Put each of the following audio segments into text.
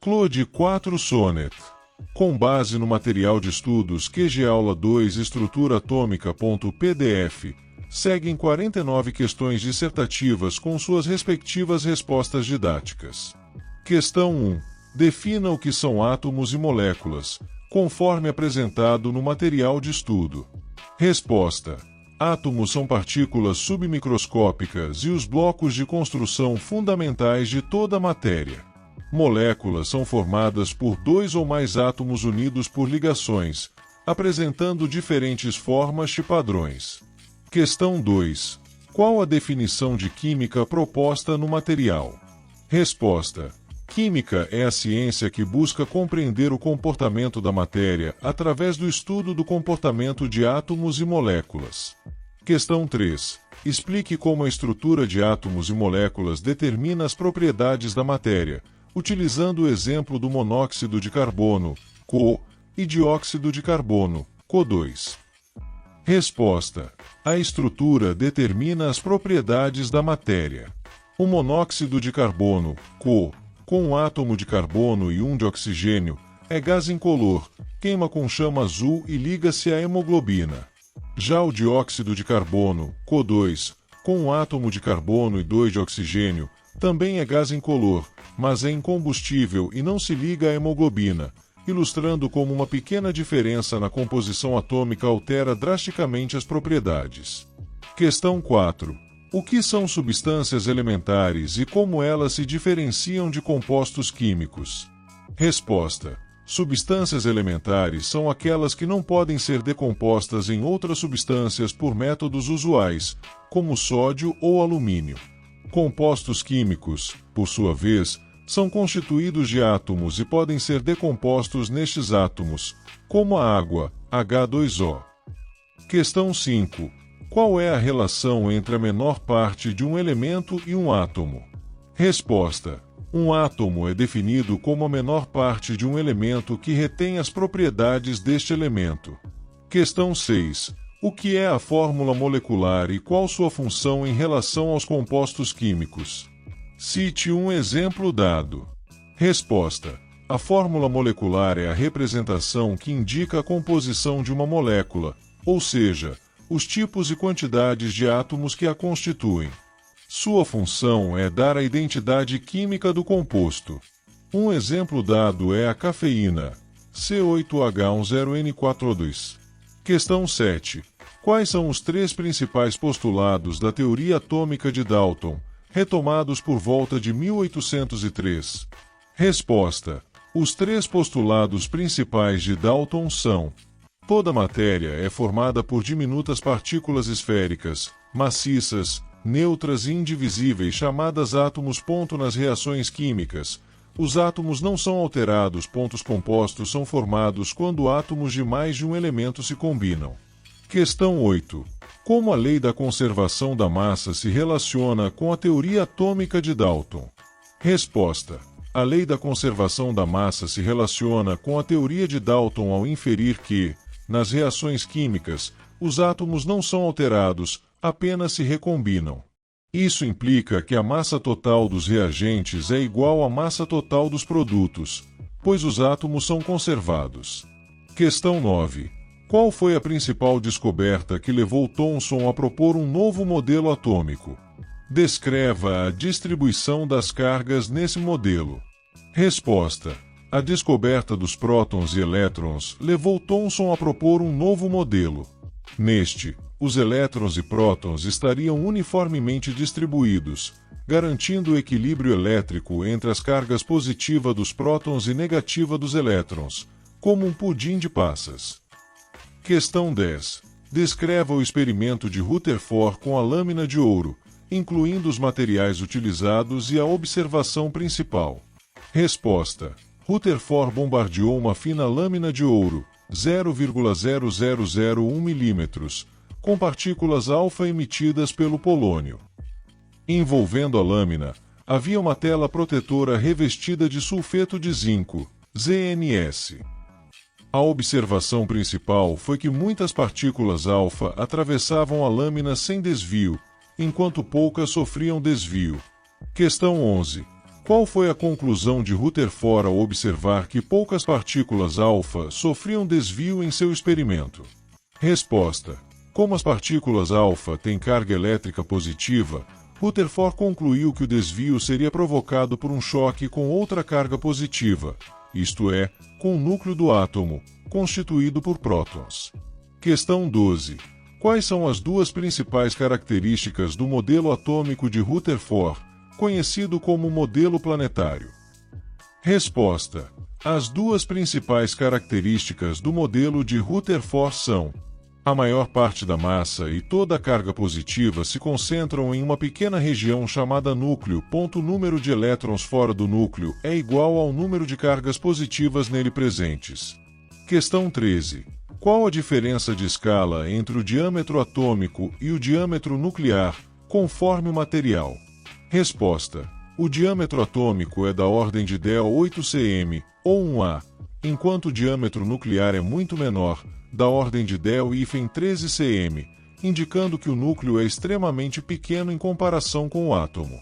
Claude 4 Sonnet. Com base no material de estudos QG Aula 2 Estrutura Atômica.pdf, seguem 49 questões dissertativas com suas respectivas respostas didáticas. Questão 1. Defina o que são átomos e moléculas, conforme apresentado no material de estudo. Resposta. Átomos são partículas submicroscópicas e os blocos de construção fundamentais de toda a matéria. Moléculas são formadas por dois ou mais átomos unidos por ligações, apresentando diferentes formas e padrões. Questão 2. Qual a definição de química proposta no material? Resposta. Química é a ciência que busca compreender o comportamento da matéria através do estudo do comportamento de átomos e moléculas. Questão 3. Explique como a estrutura de átomos e moléculas determina as propriedades da matéria, utilizando o exemplo do monóxido de carbono, CO, e dióxido de carbono, CO2. Resposta. A estrutura determina as propriedades da matéria. O monóxido de carbono, CO, com um átomo de carbono e um de oxigênio, é gás incolor, queima com chama azul e liga-se à hemoglobina. Já o dióxido de carbono, CO2, com um átomo de carbono e 2 de oxigênio, também é gás incolor, mas é incombustível e não se liga à hemoglobina, ilustrando como uma pequena diferença na composição atômica altera drasticamente as propriedades. Questão 4. O que são substâncias elementares e como elas se diferenciam de compostos químicos? Resposta. Substâncias elementares são aquelas que não podem ser decompostas em outras substâncias por métodos usuais, como sódio ou alumínio. Compostos químicos, por sua vez, são constituídos de átomos e podem ser decompostos nestes átomos, como a água, H2O. Questão 5. Qual é a relação entre a menor parte de um elemento e um átomo? Resposta. Um átomo é definido como a menor parte de um elemento que retém as propriedades deste elemento. Questão 6. O que é a fórmula molecular e qual sua função em relação aos compostos químicos? Cite um exemplo dado. Resposta. A fórmula molecular é a representação que indica a composição de uma molécula, ou seja, os tipos e quantidades de átomos que a constituem. Sua função é dar a identidade química do composto. Um exemplo dado é a cafeína, C8H10N4O2. Questão 7. Quais são os 3 principais postulados da teoria atômica de Dalton, retomados por volta de 1803? Resposta. Os 3 postulados principais de Dalton são: toda matéria é formada por diminutas partículas esféricas, maciças, neutras e indivisíveis chamadas átomos. Nas reações químicas, os átomos não são alterados. Os compostos são formados quando átomos de mais de um elemento se combinam. Questão 8. Como a lei da conservação da massa se relaciona com a teoria atômica de Dalton? Resposta. A lei da conservação da massa se relaciona com a teoria de Dalton ao inferir que, nas reações químicas, os átomos não são alterados, apenas se recombinam. Isso implica que a massa total dos reagentes é igual à massa total dos produtos, pois os átomos são conservados. Questão 9. Qual foi a principal descoberta que levou Thomson a propor um novo modelo atômico? Descreva a distribuição das cargas nesse modelo. Resposta. A descoberta dos prótons e elétrons levou Thomson a propor um novo modelo. Neste, os elétrons e prótons estariam uniformemente distribuídos, garantindo o equilíbrio elétrico entre as cargas positiva dos prótons e negativa dos elétrons, como um pudim de passas. Questão 10. Descreva o experimento de Rutherford com a lâmina de ouro, incluindo os materiais utilizados e a observação principal. Resposta. Rutherford bombardeou uma fina lâmina de ouro, 0,0001 mm, com partículas alfa emitidas pelo polônio. Envolvendo a lâmina, havia uma tela protetora revestida de sulfeto de zinco, ZNS. A observação principal foi que muitas partículas alfa atravessavam a lâmina sem desvio, enquanto poucas sofriam desvio. Questão 11. Qual foi a conclusão de Rutherford ao observar que poucas partículas alfa sofriam desvio em seu experimento? Resposta: como as partículas alfa têm carga elétrica positiva, Rutherford concluiu que o desvio seria provocado por um choque com outra carga positiva, isto é, com o núcleo do átomo, constituído por prótons. Questão 12. Quais são as duas principais características do modelo atômico de Rutherford, conhecido como modelo planetário? Resposta: as duas principais características do modelo de Rutherford são: a maior parte da massa e toda a carga positiva se concentram em uma pequena região chamada núcleo. O número de elétrons fora do núcleo é igual ao número de cargas positivas nele presentes. Questão 13. Qual a diferença de escala entre o diâmetro atômico e o diâmetro nuclear, conforme o material? Resposta: o diâmetro atômico é da ordem de Del 8 cm, ou 1A, enquanto o diâmetro nuclear é muito menor, da ordem de Del 13 cm, indicando que o núcleo é extremamente pequeno em comparação com o átomo.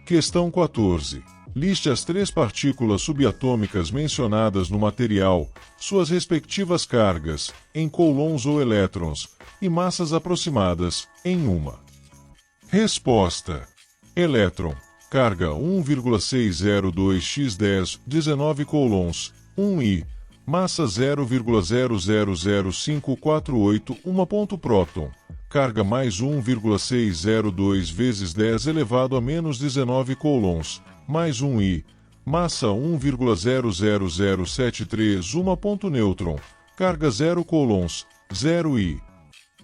Questão 14. Liste as 3 partículas subatômicas mencionadas no material, suas respectivas cargas, em coulombs ou elétrons, e massas aproximadas, em uma. Resposta: elétron, carga 1,602x10, 19 coulombs, 1 massa 0,000548, 1 ponto próton, carga mais 1,602 vezes 10 elevado a menos 19 coulombs, mais 1 massa 1,00073, 1 ponto nêutron, carga 0 coulombs, 0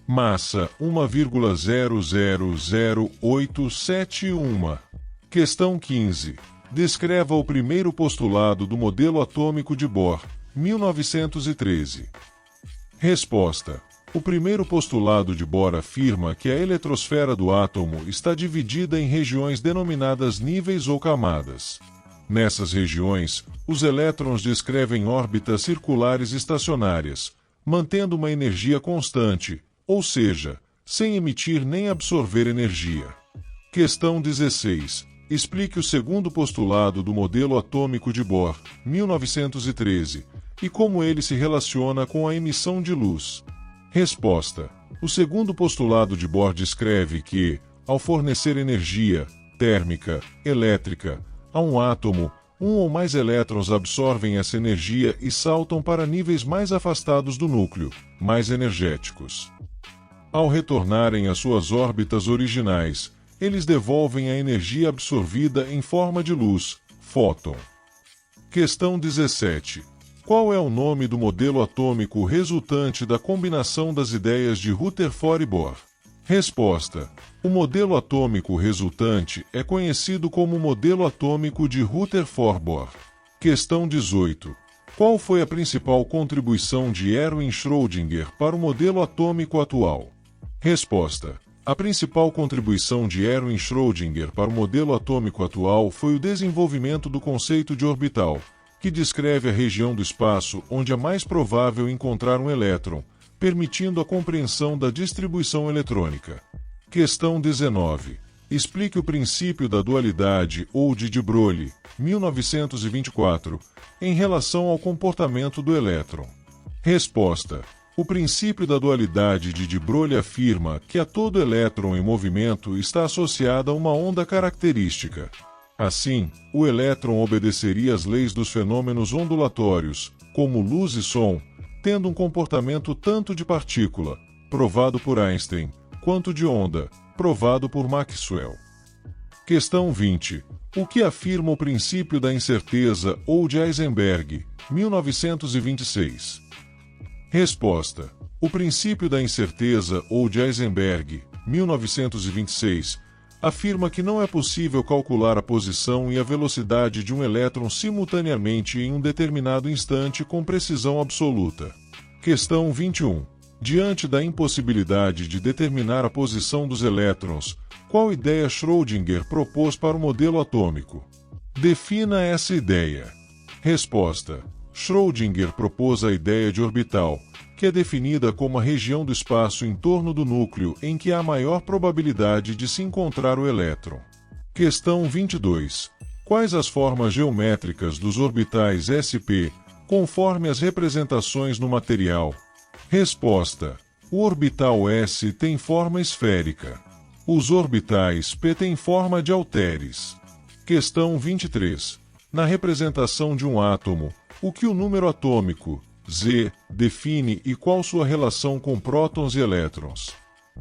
massa 1,000871. Questão 15. Descreva o primeiro postulado do modelo atômico de Bohr, 1913. Resposta: o primeiro postulado de Bohr afirma que a eletrosfera do átomo está dividida em regiões denominadas níveis ou camadas. Nessas regiões, os elétrons descrevem órbitas circulares estacionárias, mantendo uma energia constante, ou seja, sem emitir nem absorver energia. Questão 16. Explique o segundo postulado do modelo atômico de Bohr, 1913, e como ele se relaciona com a emissão de luz. Resposta: o segundo postulado de Bohr descreve que, ao fornecer energia térmica, elétrica, a um átomo, um ou mais elétrons absorvem essa energia e saltam para níveis mais afastados do núcleo, mais energéticos. Ao retornarem às suas órbitas originais, eles devolvem a energia absorvida em forma de luz, fóton. Questão 17. Qual é o nome do modelo atômico resultante da combinação das ideias de Rutherford e Bohr? Resposta: o modelo atômico resultante é conhecido como modelo atômico de Rutherford-Bohr. Questão 18. Qual foi a principal contribuição de Erwin Schrödinger para o modelo atômico atual? Resposta: a principal contribuição de Erwin Schrödinger para o modelo atômico atual foi o desenvolvimento do conceito de orbital, que descreve a região do espaço onde é mais provável encontrar um elétron, permitindo a compreensão da distribuição eletrônica. Questão 19. Explique o princípio da dualidade ou de Broglie, 1924, em relação ao comportamento do elétron. Resposta: o princípio da dualidade de Broglie afirma que a todo elétron em movimento está associada uma onda característica. Assim, o elétron obedeceria às leis dos fenômenos ondulatórios, como luz e som, tendo um comportamento tanto de partícula, provado por Einstein, quanto de onda, provado por Maxwell. Questão 20. O que afirma o princípio da incerteza ou de Heisenberg, 1926? Resposta: o princípio da incerteza ou de Heisenberg, 1926, afirma que não é possível calcular a posição e a velocidade de um elétron simultaneamente em um determinado instante com precisão absoluta. Questão 21. Diante da impossibilidade de determinar a posição dos elétrons, qual ideia Schrödinger propôs para o modelo atômico? Defina essa ideia. Resposta: Schrödinger propôs a ideia de orbital, que é definida como a região do espaço em torno do núcleo em que há maior probabilidade de se encontrar o elétron. Questão 22. Quais as formas geométricas dos orbitais SP, conforme as representações no material? Resposta: o orbital S tem forma esférica. Os orbitais P têm forma de halteres. Questão 23. Na representação de um átomo, o que o número atômico, Z, define e qual sua relação com prótons e elétrons?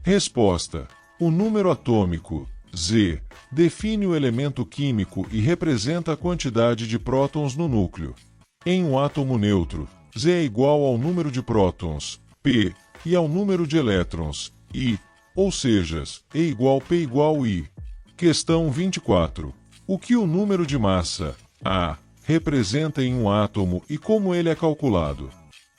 Resposta: o número atômico, Z, define o elemento químico e representa a quantidade de prótons no núcleo. Em um átomo neutro, Z é igual ao número de prótons, P, e ao número de elétrons, I, ou seja, E igual P igual I. Questão 24. O que o número de massa, A, representa em um átomo e como ele é calculado?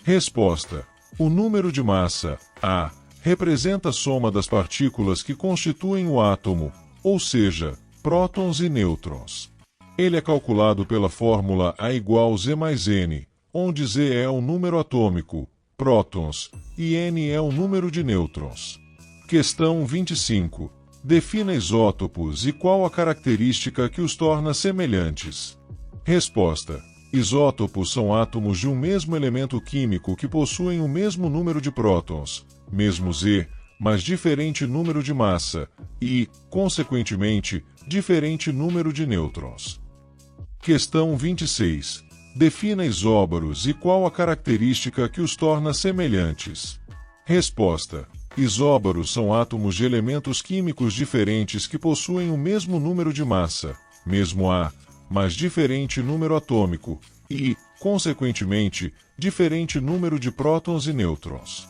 Resposta: o número de massa, A, representa a soma das partículas que constituem o átomo, ou seja, prótons e nêutrons. Ele é calculado pela fórmula A igual Z mais N, onde Z é o número atômico, prótons, e N é o número de nêutrons. Questão 25. Defina isótopos e qual a característica que os torna semelhantes. Resposta: isótopos são átomos de um mesmo elemento químico que possuem o mesmo número de prótons, mesmo Z, mas diferente número de massa, e, consequentemente, diferente número de nêutrons. Questão 26. Defina isóbaros e qual a característica que os torna semelhantes. Resposta: isóbaros são átomos de elementos químicos diferentes que possuem o mesmo número de massa, mesmo A, mas diferente número atômico, e, consequentemente, diferente número de prótons e nêutrons.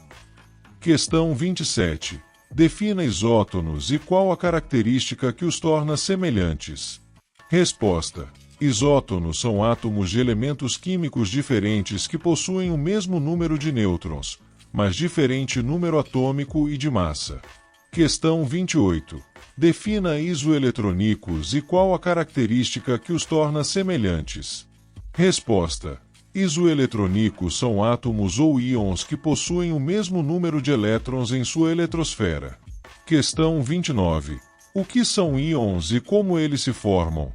Questão 27. Defina isótonos e qual a característica que os torna semelhantes. Resposta: isótonos são átomos de elementos químicos diferentes que possuem o mesmo número de nêutrons, mas diferente número atômico e de massa. Questão 28. Defina isoeletrônicos e qual a característica que os torna semelhantes. Resposta: isoeletrônicos são átomos ou íons que possuem o mesmo número de elétrons em sua eletrosfera. Questão 29. O que são íons e como eles se formam?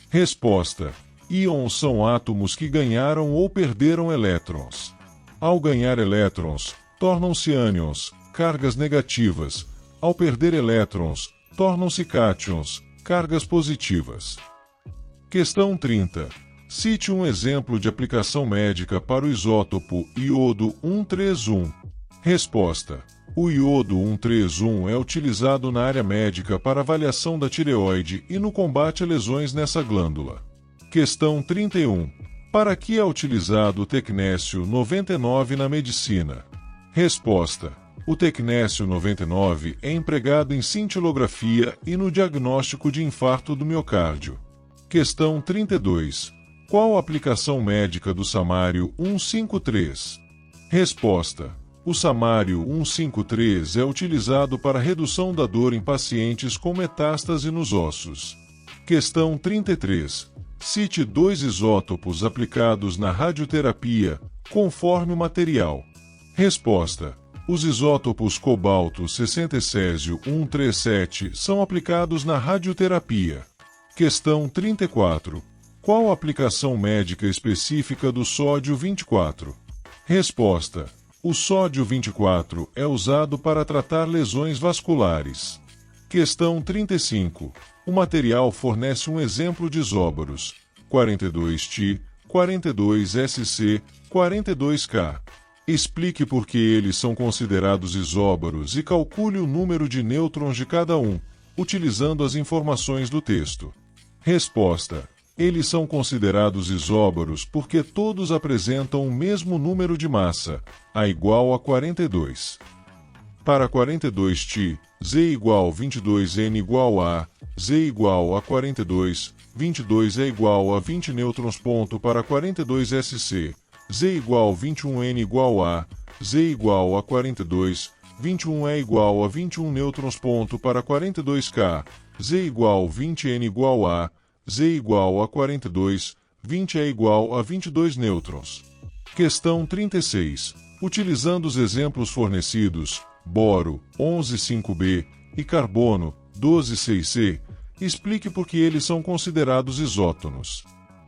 Resposta: íons são átomos que ganharam ou perderam elétrons. Ao ganhar elétrons, tornam-se ânions, cargas negativas. Ao perder elétrons, tornam-se cátions, cargas positivas. Questão 30. Cite um exemplo de aplicação médica para o isótopo iodo 131. Resposta: o iodo 131 é utilizado na área médica para avaliação da tireoide e no combate a lesões nessa glândula. Questão 31. Para que é utilizado o tecnécio 99 na medicina? Resposta: o tecnécio 99 é empregado em cintilografia e no diagnóstico de infarto do miocárdio. Questão 32. Qual a aplicação médica do samário 153? Resposta: o samário 153 é utilizado para redução da dor em pacientes com metástase nos ossos. Questão 33. Cite 2 isótopos aplicados na radioterapia, conforme o material. Resposta: os isótopos cobalto 60 césio 137 são aplicados na radioterapia. Questão 34. Qual a aplicação médica específica do sódio 24? Resposta: o sódio 24 é usado para tratar lesões vasculares. Questão 35. O material fornece um exemplo de isóbaros: 42Ti, 42SC, 42K. Explique por que eles são considerados isóbaros e calcule o número de nêutrons de cada um, utilizando as informações do texto. Resposta: eles são considerados isóbaros porque todos apresentam o mesmo número de massa, A igual a 42. Para 42Ti, Z igual 22N igual a Z igual a 42, 22 é igual a 20 nêutrons. Para 42SC, Z igual 21N igual a Z igual a 42, 21 é igual a 21 nêutrons. Para 42K, Z igual 20N igual a Z igual a 42, 20 é igual a 22 nêutrons. Questão 36. Utilizando os exemplos fornecidos, boro, 11,5b, e carbono, 12,6c, Explique por que eles são considerados isótonos.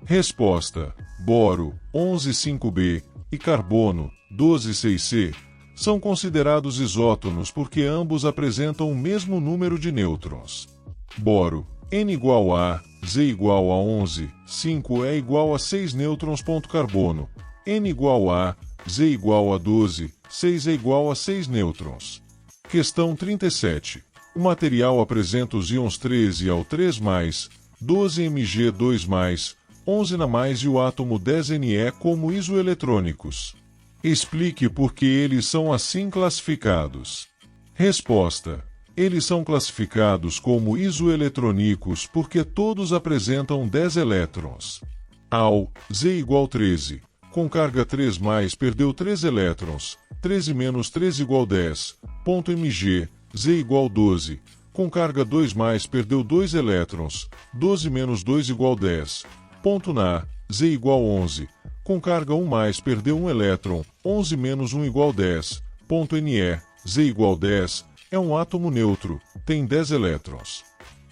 Resposta: boro, 11,5b, e carbono, 12,6c, são considerados isótonos porque ambos apresentam o mesmo número de nêutrons. Boro, N igual a, Z igual a 11, 5 é igual a 6 nêutrons. Carbono, N igual a, Z igual a 12, 6 é igual a 6 nêutrons. Questão 37. O material apresenta os íons 13 ao 3+, 12Mg2+, 11 Na+, e o átomo 10Ne como isoeletrônicos. Explique por que eles são assim classificados. Resposta: eles são classificados como isoeletrônicos porque todos apresentam 10 elétrons. Ao Z igual 13, com carga 3+, perdeu 3 elétrons, 13 menos 3 igual 10, ponto Mg, Z igual 12, com carga 2+, perdeu 2 elétrons, 12 menos 2 igual 10, ponto Na, Z igual 11, com carga 1+, perdeu 1 elétron, 11 menos 1 igual 10, ponto Ne, Z igual 10, é um átomo neutro, tem 10 elétrons.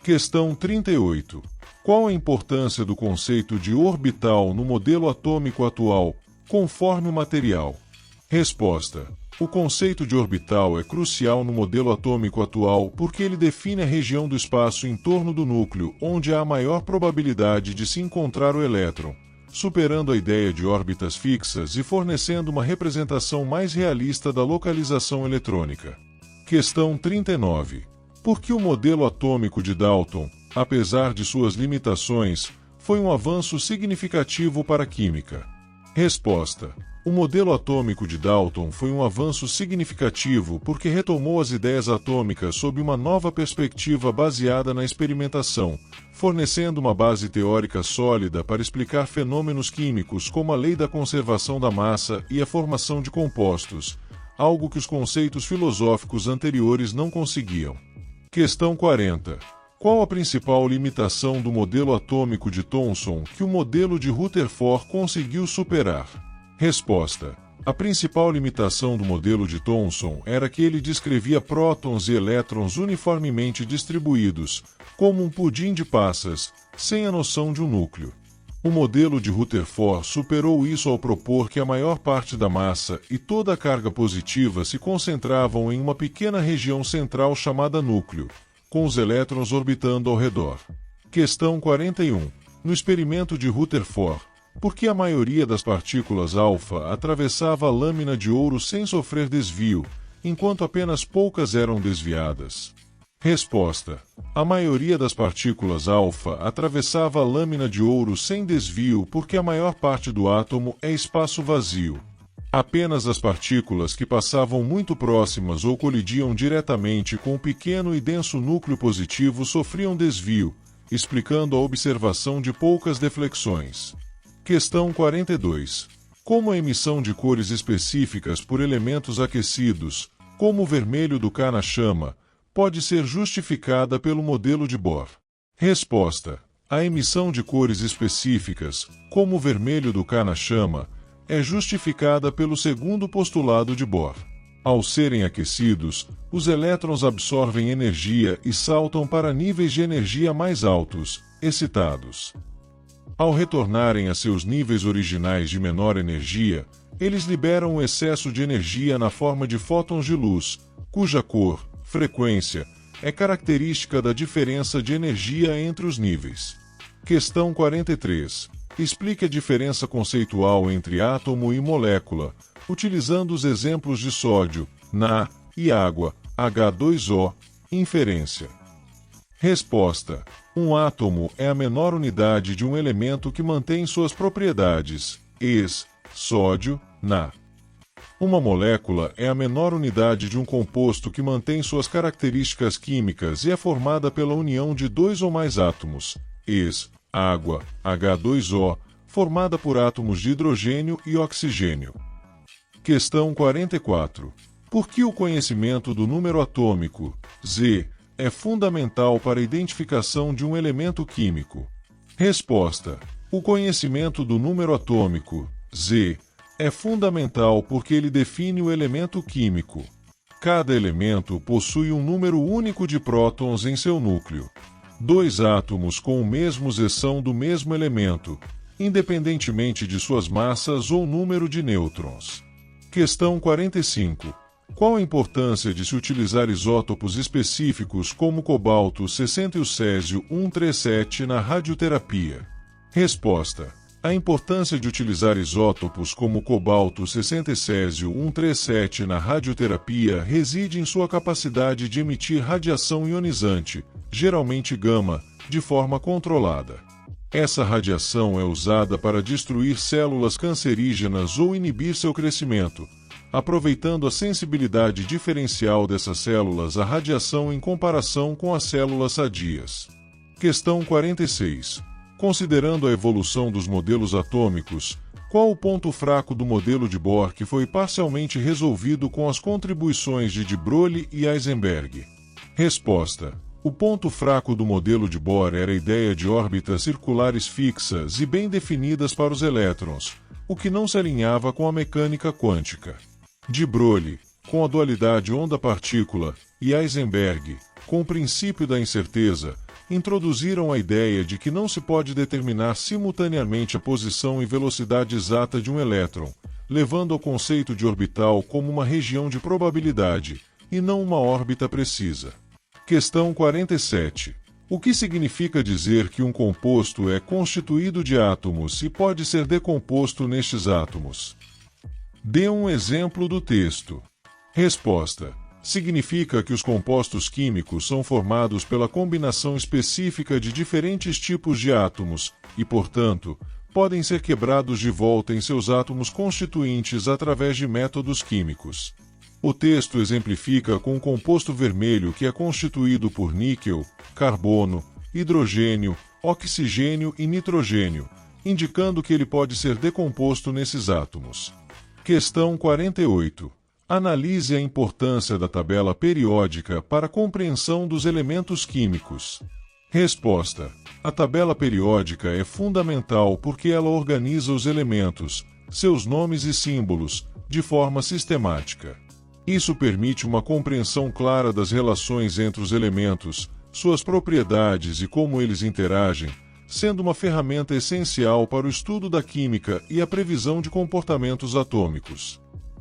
Questão 38. Qual a importância do conceito de orbital no modelo atômico atual, conforme o material? Resposta: o conceito de orbital é crucial no modelo atômico atual porque ele define a região do espaço em torno do núcleo onde há a maior probabilidade de se encontrar o elétron, superando a ideia de órbitas fixas e fornecendo uma representação mais realista da localização eletrônica. Questão 39. Por que o modelo atômico de Dalton, apesar de suas limitações, foi um avanço significativo para a química? Resposta: o modelo atômico de Dalton foi um avanço significativo porque retomou as ideias atômicas sob uma nova perspectiva baseada na experimentação, fornecendo uma base teórica sólida para explicar fenômenos químicos como a lei da conservação da massa e a formação de compostos, algo que os conceitos filosóficos anteriores não conseguiam. Questão 40. Qual a principal limitação do modelo atômico de Thomson que o modelo de Rutherford conseguiu superar? Resposta: a principal limitação do modelo de Thomson era que ele descrevia prótons e elétrons uniformemente distribuídos, como um pudim de passas, sem a noção de um núcleo. O modelo de Rutherford superou isso ao propor que a maior parte da massa e toda a carga positiva se concentravam em uma pequena região central chamada núcleo, com os elétrons orbitando ao redor. Questão 41. No experimento de Rutherford, por que a maioria das partículas alfa atravessava a lâmina de ouro sem sofrer desvio, enquanto apenas poucas eram desviadas? Resposta: a maioria das partículas alfa atravessava a lâmina de ouro sem desvio porque a maior parte do átomo é espaço vazio. Apenas as partículas que passavam muito próximas ou colidiam diretamente com o pequeno e denso núcleo positivo sofriam desvio, explicando a observação de poucas deflexões. Questão 42. Como a emissão de cores específicas por elementos aquecidos, como o vermelho do K na chama, pode ser justificada pelo modelo de Bohr? Resposta: a emissão de cores específicas, como o vermelho do K na chama, é justificada pelo segundo postulado de Bohr. Ao serem aquecidos, os elétrons absorvem energia e saltam para níveis de energia mais altos, excitados. Ao retornarem a seus níveis originais de menor energia, eles liberam o excesso de energia na forma de fótons de luz, cuja cor, frequência, é característica da diferença de energia entre os níveis. Questão 43. Explique a diferença conceitual entre átomo e molécula, utilizando os exemplos de sódio, Na, e água, H2O, inferência. Resposta: um átomo é a menor unidade de um elemento que mantém suas propriedades, sódio, Na. Uma molécula é a menor unidade de um composto que mantém suas características químicas e é formada pela união de dois ou mais átomos, água, H2O, formada por átomos de hidrogênio e oxigênio. Questão 44. Por que o conhecimento do número atômico, Z, é fundamental para a identificação de um elemento químico? Resposta: o conhecimento do número atômico, Z, é fundamental porque ele define o elemento químico. Cada elemento possui um número único de prótons em seu núcleo. Dois átomos com o mesmo Z são do mesmo elemento, independentemente de suas massas ou número de nêutrons. Questão 45. Qual a importância de se utilizar isótopos específicos como cobalto 60 e o césio 137 na radioterapia? Resposta. A importância de utilizar isótopos como cobalto 60 e césio 137 na radioterapia reside em sua capacidade de emitir radiação ionizante, geralmente gama, de forma controlada. Essa radiação é usada para destruir células cancerígenas ou inibir seu crescimento, aproveitando a sensibilidade diferencial dessas células à radiação em comparação com as células sadias. Questão 46. Considerando a evolução dos modelos atômicos, qual o ponto fraco do modelo de Bohr que foi parcialmente resolvido com as contribuições de de Broglie e Heisenberg? Resposta. O ponto fraco do modelo de Bohr era a ideia de órbitas circulares fixas e bem definidas para os elétrons, o que não se alinhava com a mecânica quântica. De Broglie, com a dualidade onda-partícula, e Heisenberg, com o princípio da incerteza, introduziram a ideia de que não se pode determinar simultaneamente a posição e velocidade exata de um elétron, levando ao conceito de orbital como uma região de probabilidade, e não uma órbita precisa. Questão 47. O que significa dizer que um composto é constituído de átomos e pode ser decomposto nestes átomos? Dê um exemplo do texto. Resposta. Significa que os compostos químicos são formados pela combinação específica de diferentes tipos de átomos e, portanto, podem ser quebrados de volta em seus átomos constituintes através de métodos químicos. O texto exemplifica com o composto vermelho que é constituído por níquel, carbono, hidrogênio, oxigênio e nitrogênio, indicando que ele pode ser decomposto nesses átomos. Questão 48. Analise a importância da tabela periódica para a compreensão dos elementos químicos. Resposta. A tabela periódica é fundamental porque ela organiza os elementos, seus nomes e símbolos, de forma sistemática. Isso permite uma compreensão clara das relações entre os elementos, suas propriedades e como eles interagem, sendo uma ferramenta essencial para o estudo da química e a previsão de comportamentos atômicos.